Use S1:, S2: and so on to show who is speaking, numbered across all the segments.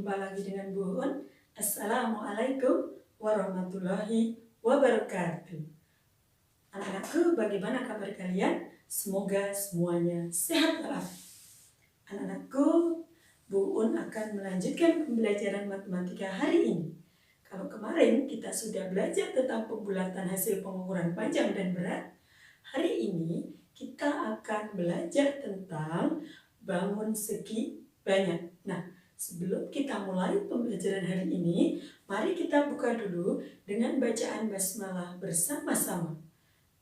S1: Jumpa lagi dengan Bu Un. Assalamualaikum warahmatullahi wabarakatuh. Anak-anakku, bagaimana kabar kalian? Semoga semuanya sehat walafiat. Anak-anakku, Bu Un akan melanjutkan pembelajaran matematika hari ini. Kalau kemarin kita sudah belajar tentang pembulatan hasil pengukuran panjang dan berat, hari ini kita akan belajar tentang bangun segi banyak. Nah, sebelum kita mulai pembelajaran hari ini, mari kita buka dulu dengan bacaan basmalah bersama-sama.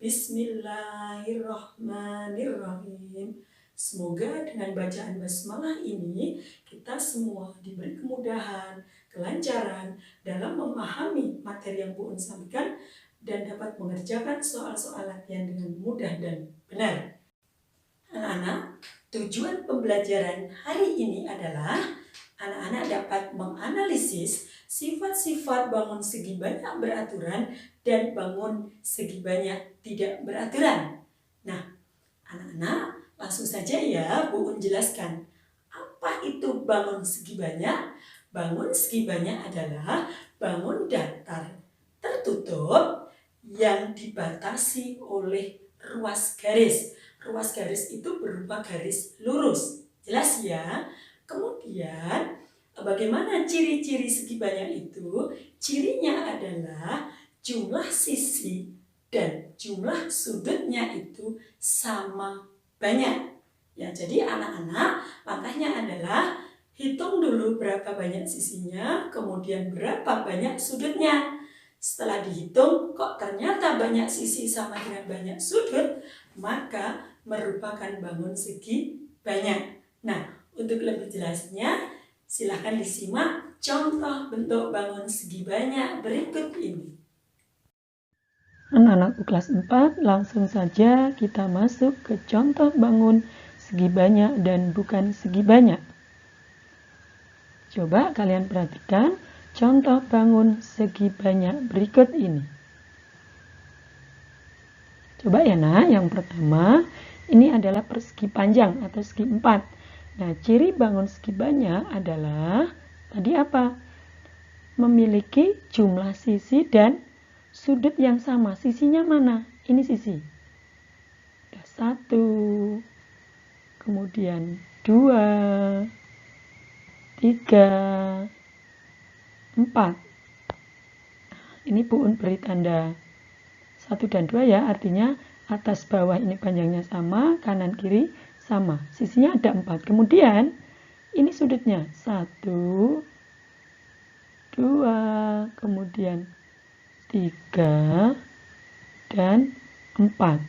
S1: Bismillahirrahmanirrahim. Semoga dengan bacaan basmalah ini kita semua diberi kemudahan, kelancaran dalam memahami materi yang Bu Un sampaikan dan dapat mengerjakan soal-soal latihan dengan mudah dan benar. Anak-anak, tujuan pembelajaran hari ini adalah anak-anak dapat menganalisis sifat-sifat bangun segi banyak beraturan dan bangun segi banyak tidak beraturan. Nah, anak-anak langsung saja ya Bu Un jelaskan. Apa itu bangun segi banyak? Bangun segi banyak adalah bangun datar tertutup yang dibatasi oleh ruas garis. Ruas garis itu berupa garis lurus. Jelas ya? Kemudian, bagaimana ciri-ciri segi banyak itu? Cirinya adalah jumlah sisi dan jumlah sudutnya itu sama banyak. Ya, jadi anak-anak makanya adalah hitung dulu berapa banyak sisinya, kemudian berapa banyak sudutnya. Setelah dihitung, kok ternyata banyak sisi sama dengan banyak sudut, maka merupakan bangun segi banyak. Nah, untuk lebih jelasnya, silahkan disimak contoh bentuk bangun segi banyak berikut ini.
S2: Anak-anakku kelas 4, langsung saja kita masuk ke contoh bangun segi banyak dan bukan segi banyak. Coba kalian perhatikan contoh bangun segi banyak berikut ini. Coba ya nak, yang pertama ini adalah persegi panjang atau segi 4. Nah, ciri bangun segi banyak adalah tadi apa? Memiliki jumlah sisi dan sudut yang sama. Sisinya mana? Ini sisi. Ada 1, kemudian 2, 3, 4. Ini Bu Un beri tanda 1 dan 2 ya, artinya atas bawah ini panjangnya sama, kanan kiri sama. Sisinya ada 4. Kemudian ini sudutnya 1, 2, kemudian 3 dan 4.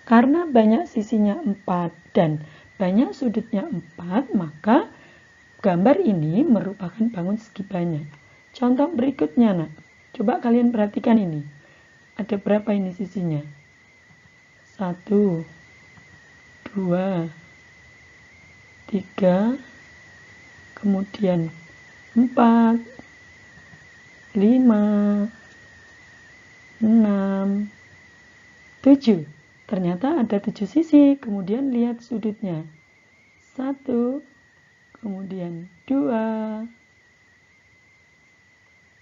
S2: Karena banyak sisinya 4 dan banyak sudutnya 4, maka gambar ini merupakan bangun segi banyak. Contoh berikutnya nak, coba kalian perhatikan ini. Ada berapa ini sisinya? 1, 2, 3, kemudian 4, 5, 6, 7. Ternyata ada 7 sisi. Kemudian lihat sudutnya. 1, kemudian 2,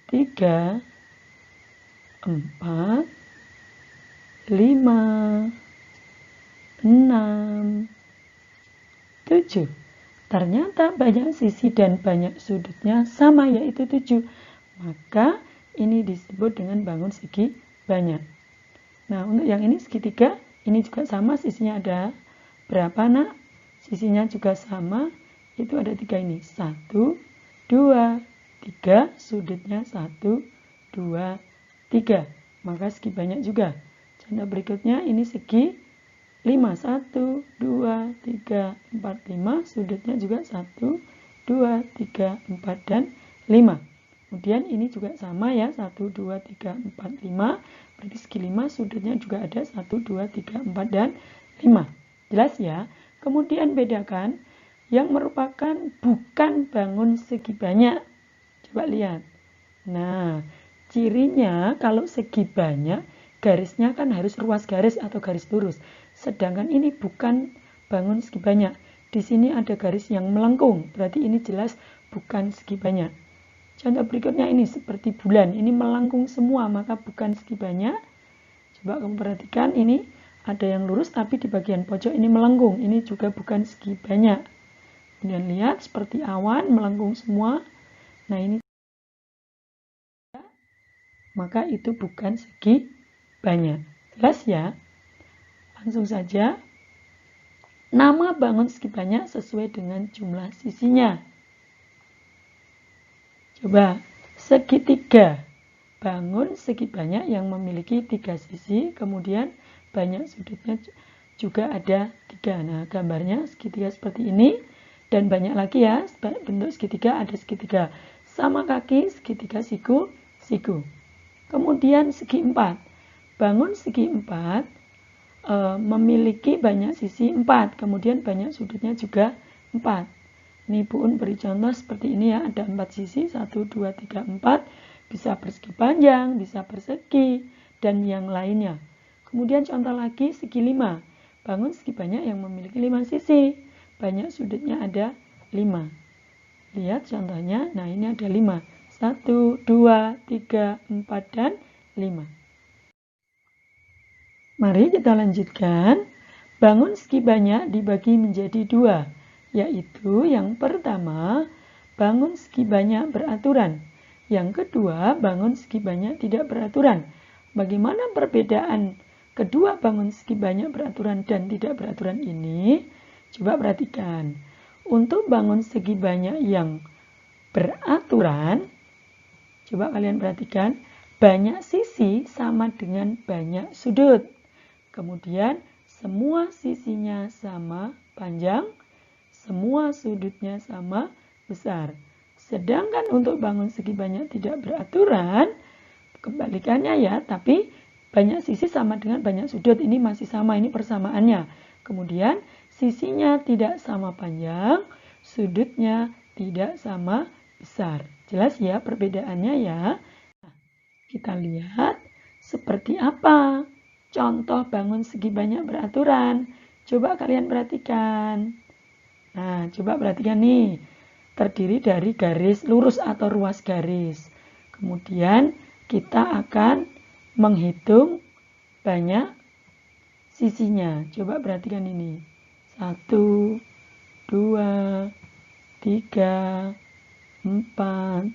S2: 3, 4, 5, 6, 7. Ternyata banyak sisi dan banyak sudutnya sama, yaitu 7. Maka ini disebut dengan bangun segi banyak. Nah, untuk yang ini segitiga, ini juga sama, sisinya ada berapa nak? Sisinya juga sama, itu ada 3 ini. 1, 2, 3, sudutnya 1, 2, 3. Maka segi banyak juga. Contoh berikutnya, ini segi 5. 1, 2, 3, 4, 5. Sudutnya juga 1, 2, 3, 4, dan 5. Kemudian ini juga sama ya, 1, 2, 3, 4, 5. Berarti segi 5, sudutnya juga ada 1, 2, 3, 4, dan 5. Jelas ya? Kemudian bedakan yang merupakan bukan bangun segi banyak. Coba lihat. Nah, cirinya kalau segi banyak, garisnya kan harus ruas garis atau garis lurus. Sedangkan ini bukan bangun segi banyak. Di sini ada garis yang melengkung, berarti ini jelas bukan segi banyak. Contoh berikutnya ini seperti bulan, ini melengkung semua, maka bukan segi banyak. Coba kamu perhatikan, ini ada yang lurus tapi di bagian pojok ini melengkung, ini juga bukan segi banyak. Kemudian lihat seperti awan melengkung semua. Nah ini, maka itu bukan segi banyak. Jelas ya? Langsung saja. Nama bangun segi banyak sesuai dengan jumlah sisinya. Coba, segitiga. Bangun segi banyak yang memiliki 3 sisi, kemudian banyak sudutnya juga ada 3. Nah, gambarnya segitiga seperti ini, dan banyak lagi ya, bentuk segitiga ada segitiga. Sama kaki, segitiga siku, siku. Kemudian segi 4. Bangun segi 4 memiliki banyak sisi 4, kemudian banyak sudutnya juga 4. Ini Bu Un beri contoh seperti ini ya, ada 4 sisi, 1, 2, 3, 4, bisa persegi panjang, bisa persegi, dan yang lainnya. Kemudian contoh lagi segi 5, bangun segi banyak yang memiliki 5 sisi, banyak sudutnya ada 5. Lihat contohnya, nah ini ada 5, 1, 2, 3, 4, dan 5. Mari kita lanjutkan. Bangun segi banyak dibagi menjadi 2, yaitu yang pertama, bangun segi banyak beraturan. Yang kedua, bangun segi banyak tidak beraturan. Bagaimana perbedaan kedua bangun segi banyak beraturan dan tidak beraturan ini? Coba perhatikan. Untuk bangun segi banyak yang beraturan, coba kalian perhatikan, banyak sisi sama dengan banyak sudut. Kemudian semua sisinya sama panjang, semua sudutnya sama besar. Sedangkan untuk bangun segi banyak tidak beraturan, kebalikannya ya, tapi banyak sisi sama dengan banyak sudut. Ini masih sama, ini persamaannya. Kemudian sisinya tidak sama panjang, sudutnya tidak sama besar. Jelas ya perbedaannya ya. Nah, kita lihat seperti apa contoh bangun segi banyak beraturan. Coba kalian perhatikan. Nah, coba perhatikan nih. Terdiri dari garis lurus atau ruas garis. Kemudian kita akan menghitung banyak sisinya. Coba perhatikan ini. 1, 2, 3, 4,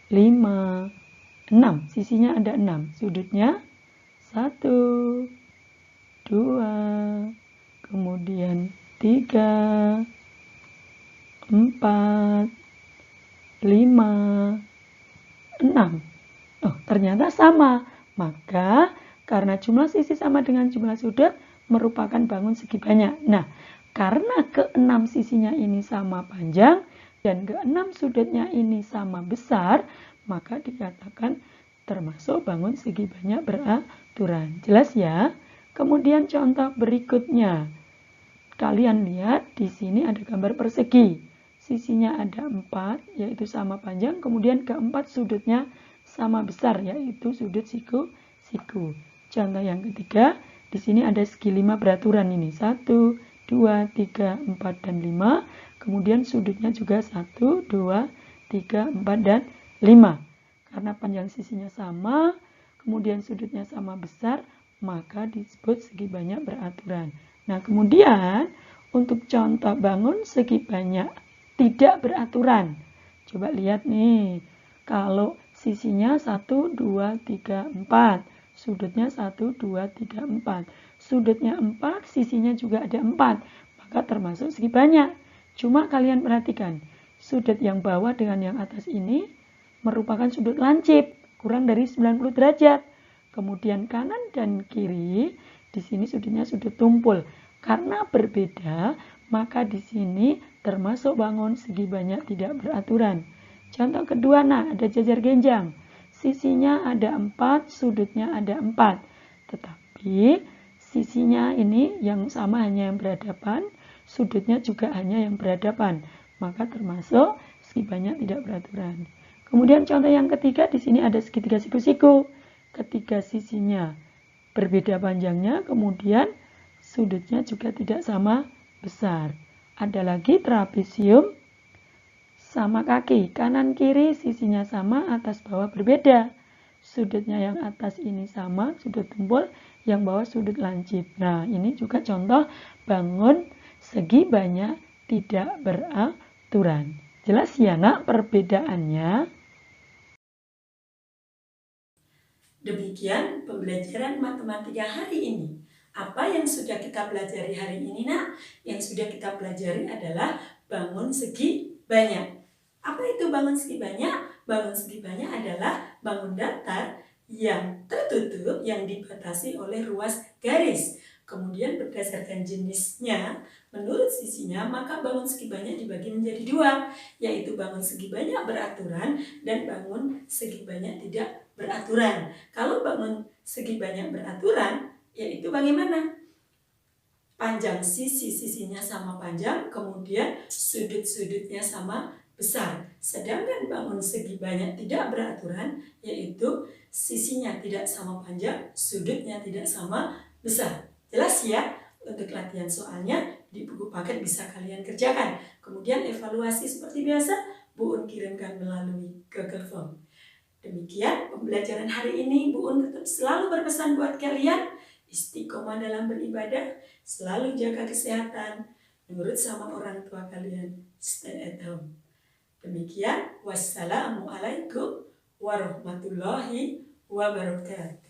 S2: 5, 6. Sisinya ada 6. Sudutnya 1, 2, kemudian 3, 4, 5, 6. Oh, ternyata sama. Maka karena jumlah sisi sama dengan jumlah sudut merupakan bangun segi banyak. Nah, karena ke-6 sisinya ini sama panjang dan ke-6 sudutnya ini sama besar, maka dikatakan termasuk bangun segi banyak beraturan. Jelas ya? Kemudian contoh berikutnya. Kalian lihat di sini ada gambar persegi. Sisinya ada 4, yaitu sama panjang. Kemudian keempat sudutnya sama besar, yaitu sudut siku-siku. Contoh yang ketiga, di sini ada segi 5 beraturan ini. 1, 2, 3, 4, dan 5. Kemudian sudutnya juga 1, 2, 3, 4, dan 5. Karena panjang sisinya sama, kemudian sudutnya sama besar, maka disebut segi banyak beraturan. Nah, kemudian untuk contoh bangun segi banyak tidak beraturan. Coba lihat nih, kalau sisinya 1, 2, 3, 4. Sudutnya 1, 2, 3, 4. Sudutnya 4, sisinya juga ada 4. Maka termasuk segi banyak. Cuma kalian perhatikan, sudut yang bawah dengan yang atas ini merupakan sudut lancip, kurang dari 90 derajat. Kemudian kanan dan kiri, di sini sudutnya sudut tumpul. Karena berbeda, maka di sini termasuk bangun segi banyak tidak beraturan. Contoh kedua, nah ada jajar genjang. Sisinya ada 4, sudutnya ada 4. Tetapi sisinya ini yang sama hanya yang berhadapan, sudutnya juga hanya yang berhadapan. Maka termasuk segi banyak tidak beraturan. Kemudian contoh yang ketiga, di sini ada segitiga siku-siku. Ketiga sisinya berbeda panjangnya, kemudian sudutnya juga tidak sama besar. Ada lagi trapesium, sama kaki, kanan kiri sisinya sama, atas bawah berbeda. Sudutnya yang atas ini sama, sudut tumpul, yang bawah sudut lancip. Nah, ini juga contoh bangun segi banyak tidak beraturan. Jelas ya nak perbedaannya?
S1: Demikian pembelajaran matematika hari ini. Apa yang sudah kita pelajari hari ini nak? Yang sudah kita pelajari adalah bangun segi banyak. Apa itu bangun segi banyak? Bangun segi banyak adalah bangun datar yang tertutup yang dibatasi oleh ruas garis. Kemudian berdasarkan jenisnya, menurut sisinya, maka bangun segi banyak dibagi menjadi dua, yaitu bangun segi banyak beraturan dan bangun segi banyak tidak beraturan. Kalau bangun segi banyak beraturan, yaitu bagaimana? Panjang sisi-sisinya sama panjang, kemudian sudut-sudutnya sama besar. Sedangkan bangun segi banyak tidak beraturan, yaitu sisinya tidak sama panjang, sudutnya tidak sama besar. Jelas ya? Untuk latihan soalnya di buku paket bisa kalian kerjakan. Kemudian evaluasi seperti biasa, Bu Un kirimkan melalui Google Form. Demikian pembelajaran hari ini. Bu Un tetap selalu berpesan buat kalian, istiqomah dalam beribadah, selalu jaga kesehatan, nurut sama orang tua kalian, stay at home. Demikian, wassalamualaikum warahmatullahi wabarakatuh.